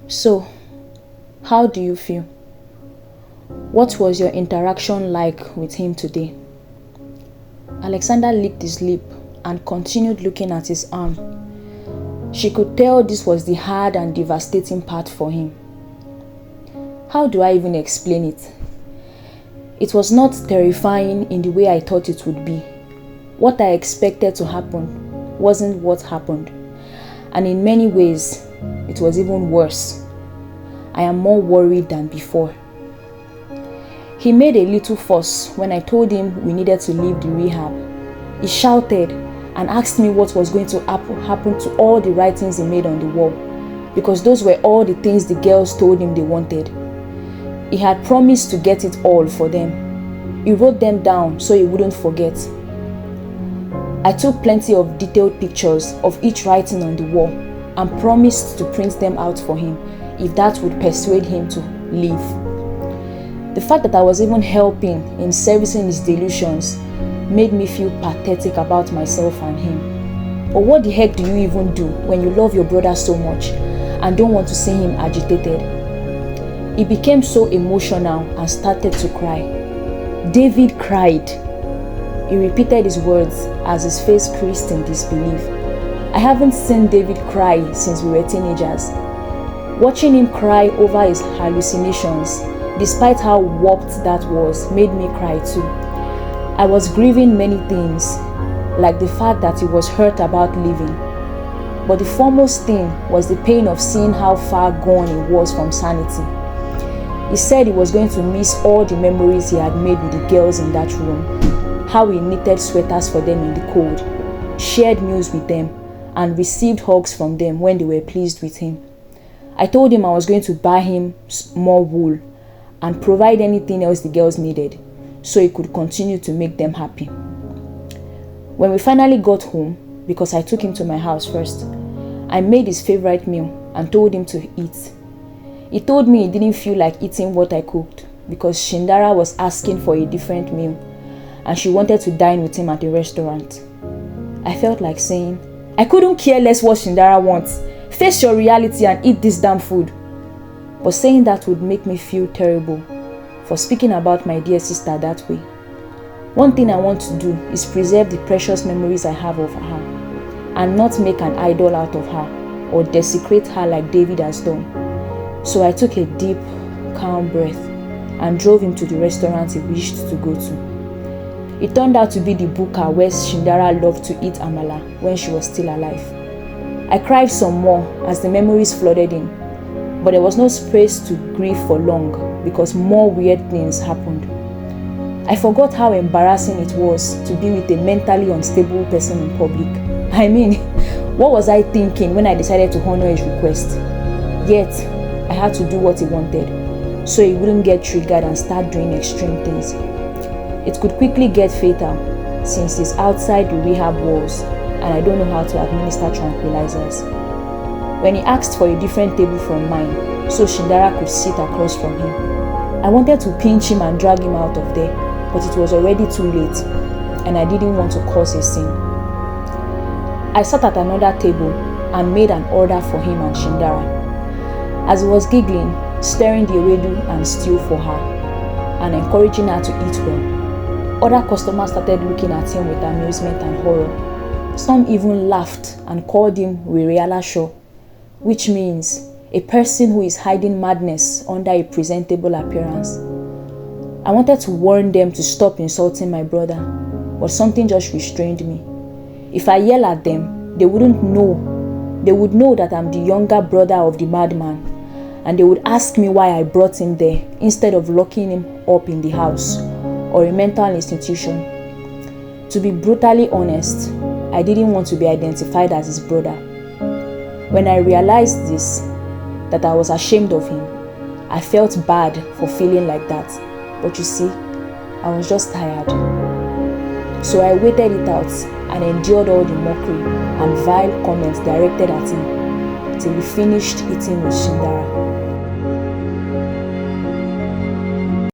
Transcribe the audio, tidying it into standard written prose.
So, how do you feel? What was your interaction like with him today? Alexander licked his lip and continued looking at his arm. She could tell this was the hard and devastating part for him. How do I even explain it? It was not terrifying in the way I thought it would be. What I expected to happen wasn't what happened. And in many ways, it was even worse. I am more worried than before. He made a little fuss when I told him we needed to leave the rehab. He shouted and asked me what was going to happen to all the writings he made on the wall, because those were all the things the girls told him they wanted. He had promised to get it all for them. He wrote them down so he wouldn't forget. I took plenty of detailed pictures of each writing on the wall and promised to print them out for him if that would persuade him to leave. The fact that I was even helping in servicing his delusions made me feel pathetic about myself and him. But what the heck do you even do when you love your brother so much and don't want to see him agitated? He became so emotional and started to cry. David cried. He repeated his words as his face creased in disbelief. I haven't seen David cry since we were teenagers. Watching him cry over his hallucinations, despite how warped that was, made me cry too. I was grieving many things, like the fact that he was hurt about leaving. But the foremost thing was the pain of seeing how far gone he was from sanity. He said he was going to miss all the memories he had made with the girls in that room, how he knitted sweaters for them in the cold, shared meals with them, and received hugs from them when they were pleased with him. I told him I was going to buy him more wool and provide anything else the girls needed, so he could continue to make them happy. When we finally got home, because I took him to my house first, I made his favorite meal and told him to eat. He told me he didn't feel like eating what I cooked because Sindara was asking for a different meal and she wanted to dine with him at a restaurant. I felt like saying, I couldn't care less what Sindara wants. Face your reality and eat this damn food. But saying that would make me feel terrible for speaking about my dear sister that way. One thing I want to do is preserve the precious memories I have of her and not make an idol out of her or desecrate her like David has done. So I took a deep, calm breath and drove him to the restaurant he wished to go to. It turned out to be the buka where Sindara loved to eat amala when she was still alive. I cried some more as the memories flooded in, but there was no space to grieve for long because more weird things happened. I forgot how embarrassing it was to be with a mentally unstable person in public. I mean, what was I thinking when I decided to honor his request? Yet, I had to do what he wanted, so he wouldn't get triggered and start doing extreme things. It could quickly get fatal since he's outside the rehab walls and I don't know how to administer tranquilizers. When he asked for a different table from mine so Sindara could sit across from him, I wanted to pinch him and drag him out of there, but it was already too late and I didn't want to cause a scene. I sat at another table and made an order for him and Sindara. As he was giggling, stirring the ewedu and stew for her and encouraging her to eat well, other customers started looking at him with amusement and horror. Some even laughed and called him Wereala Shaw, which means a person who is hiding madness under a presentable appearance. I wanted to warn them to stop insulting my brother, but something just restrained me. If I yell at them, they wouldn't know. They would know that I'm the younger brother of the madman, and they would ask me why I brought him there instead of locking him up in the house or a mental institution. To be brutally honest, I didn't want to be identified as his brother. When I realized this, that I was ashamed of him, I felt bad for feeling like that. But you see, I was just tired. So I waited it out and endured all the mockery and vile comments directed at him till we finished eating with Sindara.